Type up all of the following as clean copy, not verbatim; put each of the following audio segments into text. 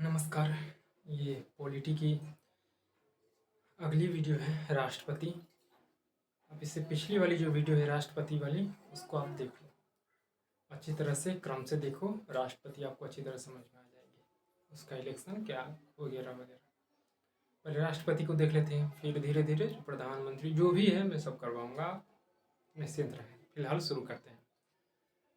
नमस्कार। ये पॉलिटी की अगली वीडियो है राष्ट्रपति। अब इससे पिछली वाली जो वीडियो है राष्ट्रपति वाली, उसको आप देख लो अच्छी तरह से, क्रम से देखो। राष्ट्रपति आपको अच्छी तरह समझ में आ जाएगी, उसका इलेक्शन क्या वगैरह वगैरह। पहले राष्ट्रपति को देख लेते हैं, फिर धीरे धीरे जो प्रधानमंत्री जो भी है मैं सब करवाऊंगा, निश्चिंत रहें। फिलहाल शुरू करते हैं।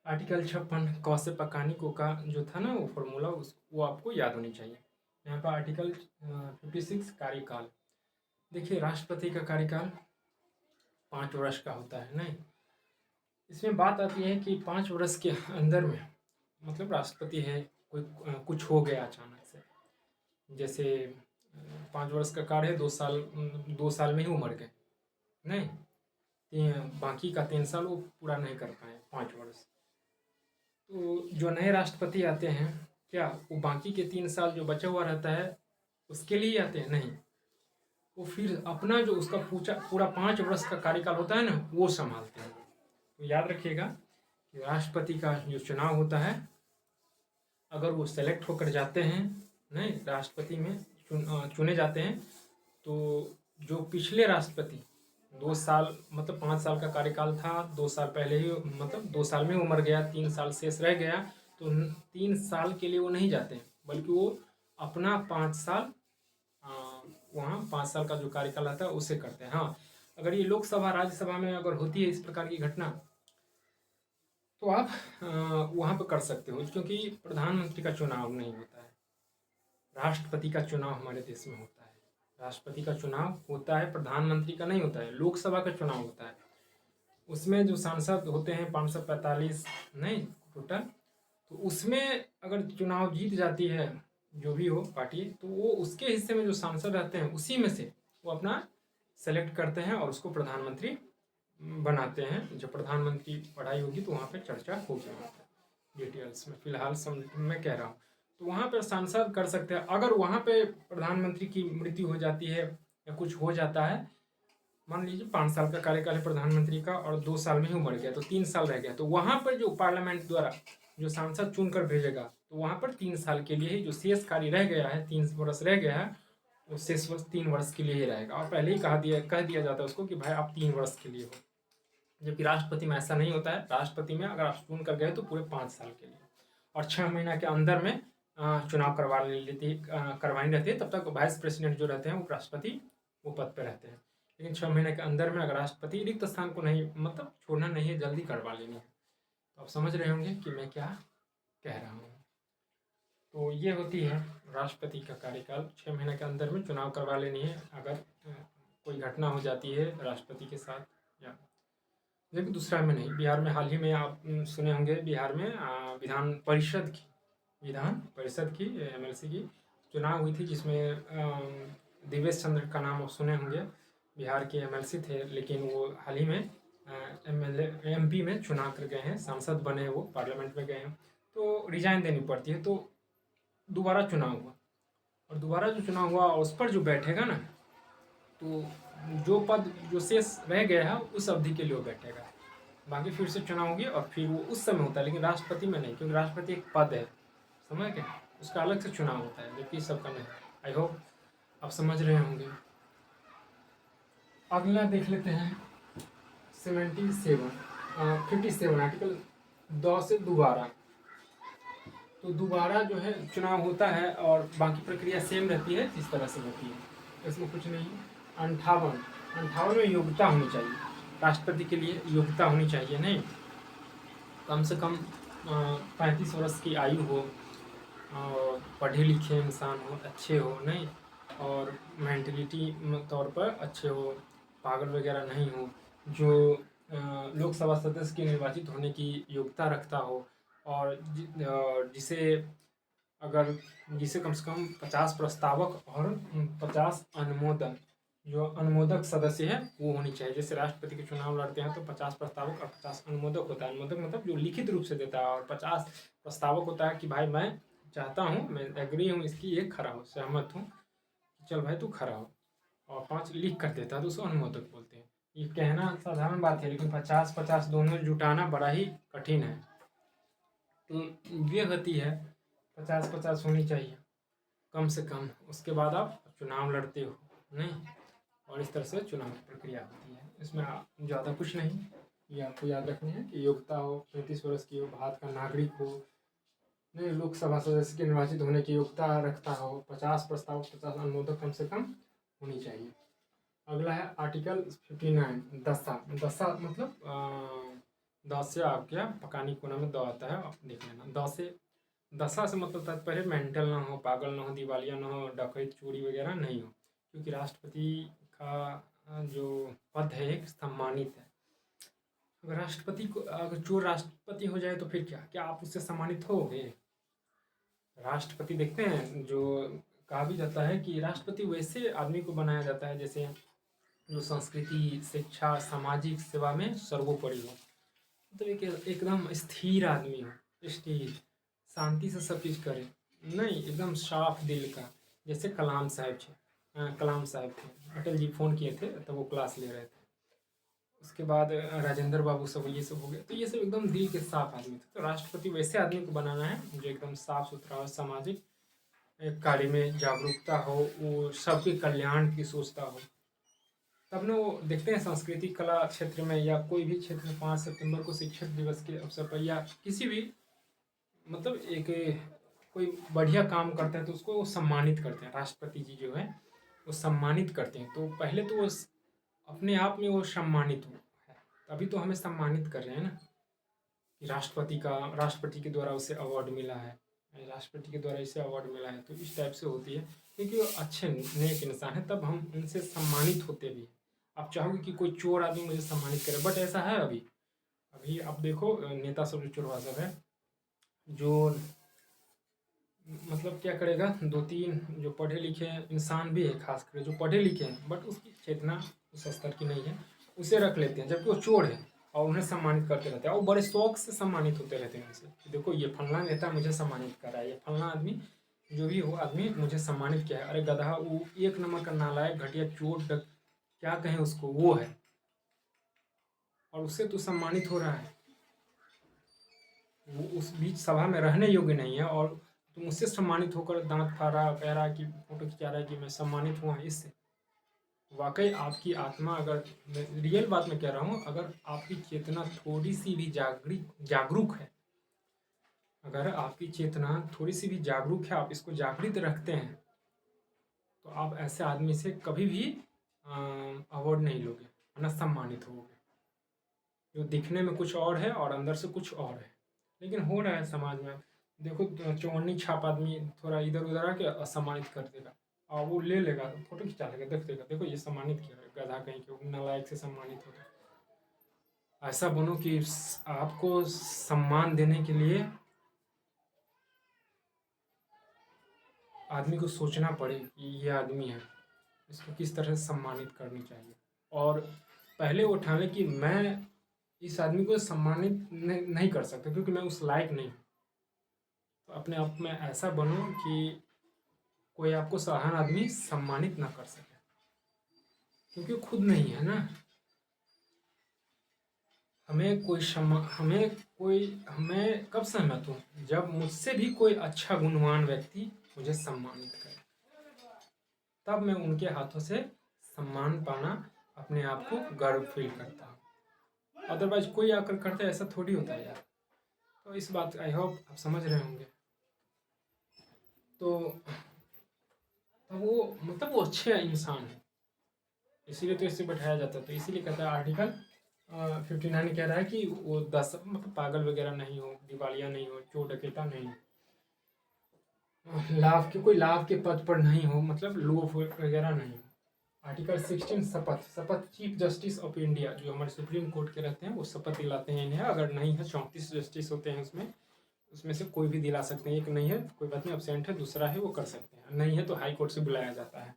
आर्टिकल 56 क से पकानी को का जो था ना, वो फॉर्मूला वो आपको याद होनी चाहिए। यहाँ पर आर्टिकल 56 कार्यकाल। देखिए, राष्ट्रपति का कार्यकाल 5 वर्ष का होता है। नहीं, इसमें बात आती है कि 5 वर्ष के अंदर में, मतलब राष्ट्रपति है, कोई कुछ हो गया अचानक से, जैसे 5 वर्ष का कार्य है, 2 साल में ही वो मर गए, नहीं, बाकी का 3 साल वो पूरा नहीं कर पाए, 5 वर्ष। तो जो नए राष्ट्रपति आते हैं, क्या वो बाकी के 3 साल जो बचा हुआ रहता है उसके लिए आते हैं? नहीं, वो फिर अपना जो उसका पूरा 5 वर्ष का कार्यकाल होता है ना, वो संभालते हैं। तो याद रखिएगा कि राष्ट्रपति का जो चुनाव होता है, अगर वो सेलेक्ट होकर जाते हैं, नहीं, राष्ट्रपति में चुने जाते हैं, तो जो पिछले राष्ट्रपति 2 साल, मतलब 5 साल का कार्यकाल था, 2 साल पहले ही, मतलब 2 साल में वो मर गया, 3 साल शेष रह गया, तो 3 साल के लिए वो नहीं जाते हैं, बल्कि वो अपना 5 साल वहाँ 5 साल का जो कार्यकाल आता है उसे करते हैं। हाँ, अगर ये लोकसभा राज्यसभा में अगर होती है इस प्रकार की घटना, तो आप वहाँ पर कर सकते हो, क्योंकि प्रधानमंत्री का चुनाव नहीं होता है, राष्ट्रपति का चुनाव हमारे देश में होता है। राष्ट्रपति का चुनाव होता है, प्रधानमंत्री का नहीं होता है। लोकसभा का चुनाव होता है, उसमें जो सांसद होते हैं 545, नहीं, टोटल, तो उसमें अगर चुनाव जीत जाती है जो भी हो पार्टी, तो वो उसके हिस्से में जो सांसद रहते हैं उसी में से वो अपना सेलेक्ट करते हैं और उसको प्रधानमंत्री बनाते हैं। जब प्रधानमंत्री पढ़ाई होगी तो वहाँ पे चर्चा होगी, वहाँ पे डिटेल्स में फिलहाल मैं कह रहा हूँ। तो वहाँ पर सांसद कर सकते हैं। अगर वहाँ पे प्रधानमंत्री की मृत्यु हो जाती है या कुछ हो जाता है, मान लीजिए 5 साल का कार्यकाल है प्रधानमंत्री का और 2 साल में ही मर गया, तो 3 साल रह गया, तो वहाँ पर जो पार्लियामेंट द्वारा जो सांसद चुन कर भेजेगा, तो वहाँ पर 3 साल के लिए ही जो शेष कार्य रह गया है, 3 वर्ष रह गया है, वो शेष वर्ष 3 वर्ष के लिए ही रहेगा। और पहले ही कह दिया जाता है उसको कि भाई आप 3 वर्ष के लिए हो। जबकि राष्ट्रपति में ऐसा नहीं होता है। राष्ट्रपति में अगर आप चुन कर गए तो पूरे 5 साल के लिए, और 6 महीना के अंदर में चुनाव करवानी रहती है। तब तक वाइस प्रेसिडेंट जो रहते हैं वो राष्ट्रपति वो पद पे रहते हैं। लेकिन 6 महीने के अंदर में अगर राष्ट्रपति रिक्त स्थान को नहीं, मतलब छोड़ना नहीं है, जल्दी करवा लेनी है। तो आप समझ रहे होंगे कि मैं क्या कह रहा हूँ। तो ये होती है राष्ट्रपति का कार्यकाल, 6 महीने के अंदर में चुनाव करवा लेनी है अगर कोई घटना हो जाती है राष्ट्रपति के साथ। या लेकिन दूसरा में नहीं। बिहार में हाल ही में आप सुने होंगे, बिहार में विधान परिषद की एमएलसी की चुनाव हुई थी, जिसमें दिवेश चंद्र का नाम आप सुने होंगे। बिहार के एमएलसी थे, लेकिन वो हाल ही में एमपी में चुनाव कर गए हैं, सांसद बने, वो पार्लियामेंट में गए हैं, तो रिजाइन देनी पड़ती है। तो दोबारा चुनाव हुआ, और दोबारा जो चुनाव हुआ उस पर जो बैठेगा ना, तो जो पद जो शेष रह गया है उस अवधि के लिए वो बैठेगा। बाकी फिर से चुनाव होगी और फिर वो उस समय होता है, लेकिन राष्ट्रपति में नहीं, क्योंकि राष्ट्रपति एक पद है, समझ गए, उसका अलग से चुनाव होता है, जबकि सबका नहीं। आई होप आप समझ रहे होंगे। अगला देख लेते हैं 57 आर्टिकल 2 से दोबारा। तो दोबारा जो है चुनाव होता है और बाकी प्रक्रिया सेम रहती है जिस तरह से होती है, इसमें कुछ नहीं। 58 में योग्यता होनी चाहिए, राष्ट्रपति के लिए योग्यता होनी चाहिए, नहीं, कम से कम 35 वर्ष की आयु हो, और पढ़े लिखे इंसान हो, अच्छे हो, नहीं, और मेंटलिटी तौर पर अच्छे हो, पागल वगैरह नहीं हो, जो लोकसभा सदस्य के निर्वाचित होने की योग्यता रखता हो, और जिसे कम से कम 50 प्रस्तावक और 50 अनुमोदन, जो अनुमोदक सदस्य है वो होनी चाहिए। जैसे राष्ट्रपति के चुनाव लड़ते हैं तो 50 प्रस्तावक और 50 अनुमोदक होता है। अनुमोदक मतलब जो लिखित रूप से देता है, और 50 प्रस्तावक होता है कि भाई मैं चाहता हूँ, मैं एग्री हूँ इसकी, ये खड़ा हो, सहमत हूँ, चल भाई तू खड़ा हो, और 5 लिख कर देता है तो उसको अनुमोदक बोलते हैं। ये कहना साधारण बात है, लेकिन 50-50 दोनों जुटाना बड़ा ही कठिन है। तो ये होती है, 50-50 होनी चाहिए। कम से कम, उसके बाद आप चुनाव लड़ते हो नहीं, और इस तरह से चुनाव की प्रक्रिया होती है। इसमें ज़्यादा कुछ नहीं, ये आपको याद रखनी है कि योग्यता हो, 35 वर्ष की हो, भारत का नागरिक हो, नहीं लोकसभा सदस्य के निर्वाचित होने की योग्यता रखता हो, 50 प्रस्ताव 50 अनुमोदक कम से कम होनी चाहिए। अगला है आर्टिकल 59 दशा। दशा मतलब 10 से आपके यहाँ पकानी कोना में 2 आता है, आप देख लेना। 10 से दशा से मतलब तात्पर्य मेंटल ना हो, पागल ना हो, दिवालिया ना हो, डकैत चोरी वगैरह नहीं हो, क्योंकि राष्ट्रपति का जो पद है एक सम्मानित है। अगर राष्ट्रपति को, अगर चोर राष्ट्रपति हो जाए तो फिर क्या आप उससे सम्मानित होगे? राष्ट्रपति देखते हैं, जो कहा भी जाता है कि राष्ट्रपति वैसे आदमी को बनाया जाता है जैसे जो संस्कृति, शिक्षा, सामाजिक सेवा में सर्वोपरि हो, मतलब एकदम स्थिर आदमी हो, स्थिर, शांति से सब चीज़ करे, नहीं एकदम साफ दिल का, जैसे कलाम साहब थे। अटल जी फ़ोन किए थे तब वो क्लास ले रहे थे। उसके बाद राजेंद्र बाबू सब, ये सब हो गए, तो ये सब एकदम दिल के साफ आदमी थे। तो राष्ट्रपति वैसे आदमी को बनाना है जो एकदम साफ सुथरा हो, सामाजिक कार्य में जागरूकता हो, वो सबके कल्याण की सोचता हो। तब ना वो देखते हैं संस्कृति कला क्षेत्र में या कोई भी क्षेत्र में 5 सितंबर को शिक्षक दिवस के अवसर पर या किसी भी मतलब एक कोई बढ़िया काम करता है तो उसको सम्मानित करते हैं। राष्ट्रपति जी जो है वो सम्मानित करते हैं, तो पहले तो वो अपने आप में वो सम्मानित हो है, तभी तो हमें सम्मानित कर रहे हैं ना, कि राष्ट्रपति के द्वारा उसे अवार्ड मिला है, राष्ट्रपति के द्वारा इसे अवार्ड मिला है, तो इस टाइप से होती है, क्योंकि वो अच्छे नेक इंसान है, तब हम उनसे सम्मानित होते भी हैं। आप चाहोगे कि कोई चोर आदमी मुझे सम्मानित करे, बट ऐसा है अभी अभी आप देखो नेता सब जो चोरवा सब है, जो मतलब क्या करेगा, 2-3 जो पढ़े लिखे इंसान भी है, खासकर जो पढ़े लिखे हैं बट उसकी चेतना उस स्तर की नहीं है, उसे रख लेते हैं, जबकि वो चोर है और उन्हें सम्मानित करते रहते हैं और बड़े शौक से सम्मानित होते रहते हैं उनसे। देखो ये फलना नेता मुझे सम्मानित कर रहा है, ये फलना आदमी जो भी हो आदमी मुझे सम्मानित किया है। अरे गधा, वो 1 नंबर का नालायक घटिया चोर, क्या कहें उसको, वो है और उससे तो सम्मानित हो रहा है। वो उस बीच सभा में रहने योग्य नहीं है और तुम उससे सम्मानित होकर दांत फाड़ रहा, कह रहा कि फोटो खिंचा रहा है कि मैं सम्मानित हुआ इससे। वाकई आपकी आत्मा, अगर मैं रियल बात में कह रहा हूँ, अगर आपकी चेतना थोड़ी सी भी जागरूक है, अगर आपकी चेतना थोड़ी सी भी जागरूक है, आप इसको जागृत रखते हैं, तो आप ऐसे आदमी से कभी भी अवार्ड नहीं लोगे, ना सम्मानित होगे। जो दिखने में कुछ और है और अंदर से कुछ और है, लेकिन हो रहा है समाज में। देखो चौवन्नी छाप आदमी थोड़ा इधर उधर आके असम्मानित कर देगा और वो ले लेगा, फोटो खिंचा लेगा, देख देगा, देखो ये सम्मानित किया है, गधा कहीं के नालायक से सम्मानित होगा। ऐसा बनो कि आपको सम्मान देने के लिए आदमी को सोचना पड़े कि ये आदमी है, इसको किस तरह से सम्मानित करनी चाहिए, और पहले वो ठाने कि मैं इस आदमी को सम्मानित नहीं कर सकता क्योंकि मैं उस लायक नहीं हूँ। तो अपने आप में ऐसा बनो कि कोई आपको सराहना आदमी सम्मानित ना कर सके, क्योंकि खुद नहीं है ना। हमें कब सहमत हूँ, जब मुझसे भी कोई अच्छा गुणवान व्यक्ति मुझे सम्मानित करे, तब मैं उनके हाथों से सम्मान पाना अपने आप को गर्व फील करता हूँ। अदरवाइज कोई आकर करता है, ऐसा थोड़ी होता है यार। तो इस बात आई होप आप समझ रहे होंगे। तो वो मतलब वो अच्छे इंसान है, इसीलिए तो इससे बैठाया जाता है। तो इसीलिए कहता है आर्टिकल 59 कह रहा है कि वो 10 मतलब पागल वगैरह नहीं हो, दिवालिया नहीं हो, चोर डकैता नहीं हो, कोई लाभ के पद पर नहीं हो, मतलब लोभ वगैरह नहीं हो। आर्टिकल 16 शपथ चीफ जस्टिस ऑफ इंडिया, जो हमारे सुप्रीम कोर्ट के रहते हैं, वो शपथ दिलाते हैं इन्हें। अगर नहीं है 34 जस्टिस होते हैं उसमें से कोई भी दिला सकते हैं। एक नहीं है कोई बात नहीं, अब्सेंट है, दूसरा है वो कर सकते हैं, नहीं है तो हाई कोर्ट से बुलाया जाता है।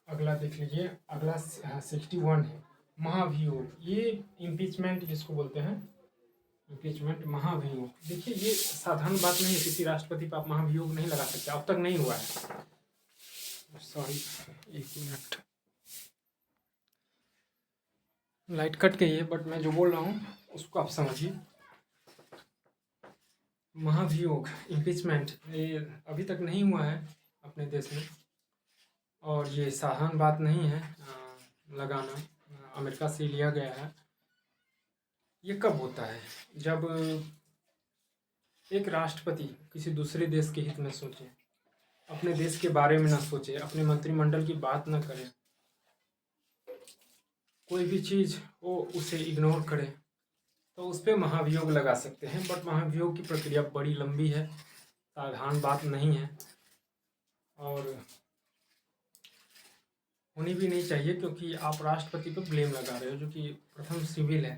अगला देख लीजिए, अगला 61 है महाभियोग। ये इम्पीचमेंट जिसको बोलते हैं, इम्पीचमेंट महाभियोग। देखिए ये साधारण बात नहीं है, किसी राष्ट्रपति पर आप महाभियोग नहीं लगा सकते, अब तक नहीं हुआ है। सॉरी 1 मिनट, लाइट कट गई है, बट मैं जो बोल रहा हूँ उसको आप समझिए। महाभियोग इम्पीचमेंट ये अभी तक नहीं हुआ है, अपने देश में। और ये साधारण बात नहीं है लगाना, अमेरिका से लिया गया है। ये कब होता है? जब एक राष्ट्रपति किसी दूसरे देश के हित में सोचे, अपने देश के बारे में ना सोचे, अपने मंत्रिमंडल की बात ना करे, कोई भी चीज़ वो उसे इग्नोर करे, तो उस पर महाभियोग लगा सकते हैं। बट महाभियोग की प्रक्रिया बड़ी लंबी है, साधारण बात नहीं है, और होनी भी नहीं चाहिए, क्योंकि आप राष्ट्रपति पर ब्लेम लगा रहे हो जो कि प्रथम सिविल है।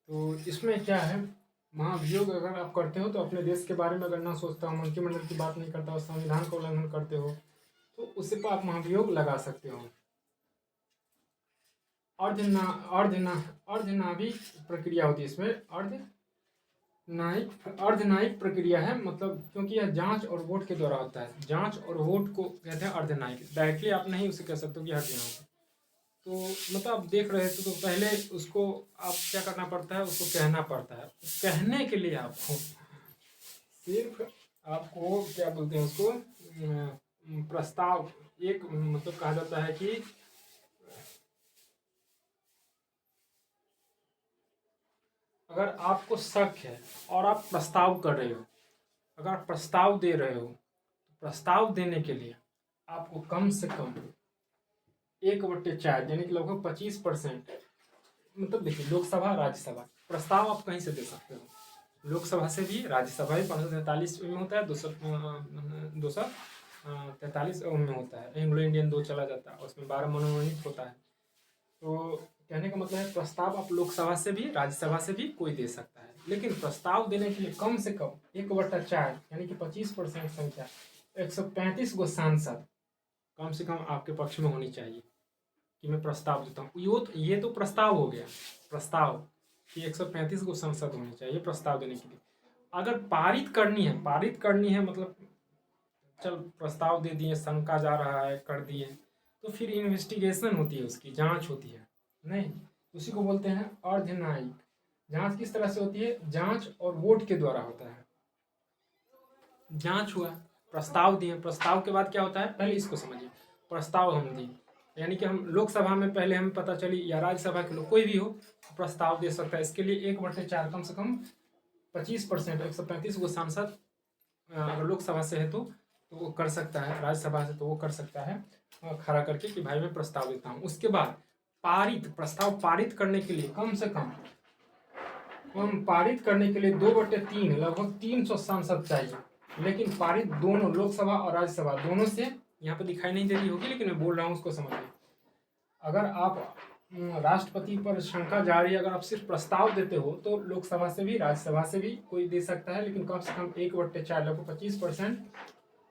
तो इसमें क्या है, महाभियोग अगर आप करते हो तो अपने देश के बारे में अगर ना सोचता हो, मंत्रिमंडल की बात नहीं करता हो, संविधान का उल्लंघन करते हो, तो उसी पर आप महाभियोग लगा सकते हो। अर्धनाभिक प्रक्रिया होती है इसमें, अर्धन्यायिक प्रक्रिया है, मतलब क्योंकि यह जांच और वोट के द्वारा होता है। जांच और वोट को कहते हैं अर्धन्यायिक। डायरेक्टली आप नहीं उसे कह सकते हो कि अर्धन्यायिक। तो मतलब आप देख रहे थे तो पहले उसको आप क्या करना पड़ता है, उसको कहना पड़ता है। कहने के लिए आपको सिर्फ आपको क्या बोलते हैं उसको, प्रस्ताव, एक मतलब कहा जाता है कि अगर आपको शक है और आप प्रस्ताव कर रहे हो, अगर आप प्रस्ताव दे रहे हो, तो प्रस्ताव देने के लिए आपको कम से कम 1/4 यानी कि लगभग 25%, मतलब देखिए लोकसभा राज्यसभा, प्रस्ताव आप कहीं से दे सकते हो, लोकसभा से भी, राज्यसभा भी 543 में होता है, 243 में होता है, एंग्लो इंडियन 2 चला जाता है, उसमें 12 मनोनीत होता है। तो कहने का मतलब है प्रस्ताव आप लोकसभा से भी, राज्यसभा से भी कोई दे सकता है, लेकिन प्रस्ताव देने के लिए कम से कम 1/4 यानी कि 25% संख्या, 135 गो सांसद कम से कम आपके पक्ष में होनी चाहिए कि मैं प्रस्ताव देता हूँ। ये तो प्रस्ताव हो गया, प्रस्ताव कि 135 गो सांसद होने चाहिए प्रस्ताव देने के लिए। अगर पारित करनी है मतलब चल प्रस्ताव दे दिए, शंका जा रहा है, कर दिए, तो फिर इन्वेस्टिगेशन होती है, उसकी जांच होती है, नहीं उसी को बोलते हैं अर्धन्यायिक। जांच किस तरह से होती है? जांच और वोट के द्वारा होता है। जांच हुआ, प्रस्ताव दिए, प्रस्ताव के बाद क्या होता है, पहले इसको समझिए। प्रस्ताव हम दिए यानी कि हम लोकसभा में पहले हमें पता चली, या राज्यसभा के लोग कोई भी हो प्रस्ताव दे सकता है। इसके लिए 1/4 कम से कम 25%, 135 गो सांसद अगर लोकसभा से है तो वो कर सकता है, राज्यसभा से तो वो कर सकता है खड़ा करके कि भाई मैं प्रस्ताव देता हूँ। उसके बाद प्रस्ताव पारित करने के लिए कम से कम पारित करने के लिए 2/3 लगभग 300 सांसद चाहिए। लेकिन पारित दोनों लोकसभा और राज्यसभा दोनों से, यहाँ पे दिखाई नहीं दे रही होगी लेकिन मैं बोल रहा हूँ उसको समझिए। अगर आप राष्ट्रपति पर शंका जारी, अगर आप सिर्फ प्रस्ताव देते हो तो लोकसभा से भी, राज्यसभा से भी कोई दे सकता है, लेकिन कम से कम 1/4 लगभग 25%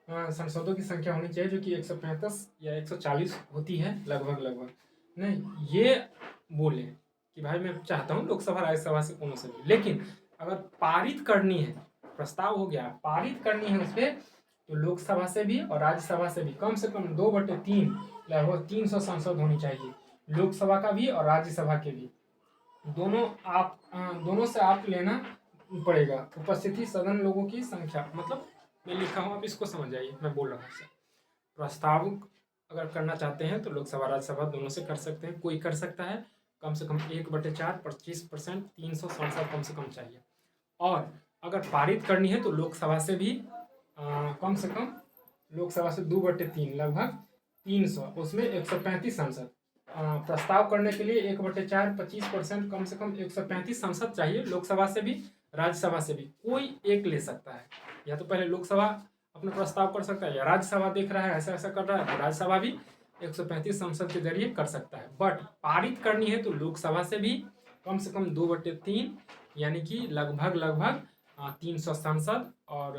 सांसदों की संख्या होनी चाहिए, जो कि 135 या 140 होती है लगभग। नहीं ये बोले कि भाई मैं चाहता हूँ लोकसभा राज्यसभा से कोनो से भी, लेकिन अगर पारित करनी है, प्रस्ताव हो गया, पारित करनी है उस पर, तो लोकसभा से भी और राज्यसभा से भी कम से कम 2/3 लगभग 300 सांसद होनी चाहिए, लोकसभा का भी और राज्यसभा के भी। दोनों से आप लेना पड़ेगा। उपस्थिति सदन लोगों की संख्या, मतलब मैं लिखा हूँ, आप इसको समझ जाइए, मैं बोल रहा हूँ। प्रस्ताव अगर करना चाहते हैं तो लोकसभा राज्यसभा दोनों से कर सकते हैं, कोई कर सकता है। कम से कम 1/4 25%, 300 सांसद कम से कम चाहिए। और अगर पारित करनी है तो लोकसभा से भी कम से कम, लोकसभा से 2/3 लगभग 300, उसमें 135 सांसद। प्रस्ताव करने के लिए 1/4 25% कम से कम 135 सांसद चाहिए, लोकसभा से भी राज्यसभा से भी कोई एक ले सकता है। या तो पहले लोकसभा अपना प्रस्ताव कर सकता है, या राज्यसभा देख रहा है ऐसा कर रहा है तो राज्यसभा भी 135 सांसद के जरिए कर सकता है। बट पारित करनी है तो लोकसभा से भी कम से कम 2/3 यानी कि लगभग 300 सांसद, और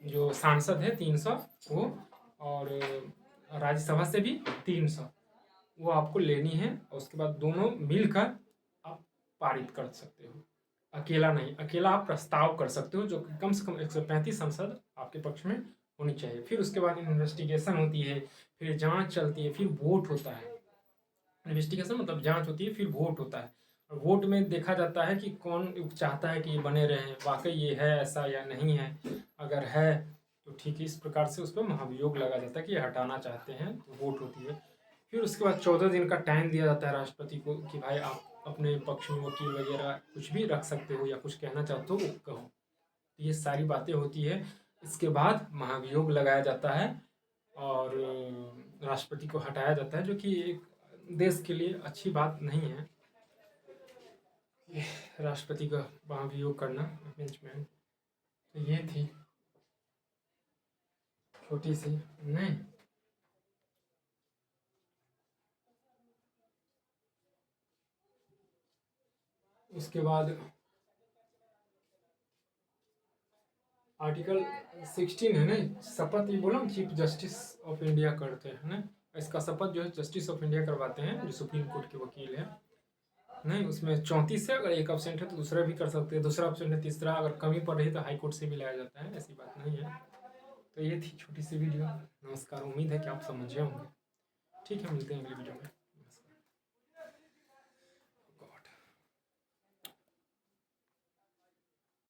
जो सांसद है 300 वो, और राज्यसभा से भी 300 वो आपको लेनी है, और उसके बाद दोनों मिलकर आप पारित कर सकते हो। अकेला नहीं, अकेला आप प्रस्ताव कर सकते हो, जो कम से कम 135 सांसद आपके पक्ष में होनी चाहिए। फिर उसके बाद इन्वेस्टिगेशन होती है, फिर जांच चलती है, फिर वोट होता है। इन्वेस्टिगेशन मतलब जांच होती है, फिर वोट होता है, और वोट में देखा जाता है कि कौन चाहता है कि ये बने रहें, वाकई ये है ऐसा या नहीं है। अगर है तो ठीक है, इस प्रकार से उस पर महाभियोग लगा जाता है कि हटाना चाहते हैं, तो वोट होती है। फिर उसके बाद 14 दिन का टाइम दिया जाता है राष्ट्रपति को कि भाई आप अपने पक्ष में वकील वगैरह कुछ भी रख सकते हो या कुछ कहना चाहते हो वो कहो। तो ये सारी बातें होती है। इसके बाद महाभियोग लगाया जाता है और राष्ट्रपति को हटाया जाता है, जो कि एक देश के लिए अच्छी बात नहीं है राष्ट्रपति का महाभियोग करना, इम्पीचमेंट। तो ये थी छोटी सी नहीं। उसके बाद आर्टिकल 16 है ना, शपथ ये बोला चीफ जस्टिस ऑफ इंडिया करते हैं ना, इसका शपथ जो है जस्टिस ऑफ इंडिया करवाते हैं, जो सुप्रीम कोर्ट के वकील है नहीं। उसमें 34 है, अगर एक ऑप्शन है तो दूसरा भी कर सकते हैं, दूसरा ऑप्शन है तीसरा, अगर कमी पड़ रही तो हाई कोर्ट से भी लाया जाता है, ऐसी बात नहीं है। तो ये थी छोटी सी वीडियो। नमस्कार, उम्मीद है कि आप समझे होंगे। ठीक है, मिलते हैं अगली वीडियो में।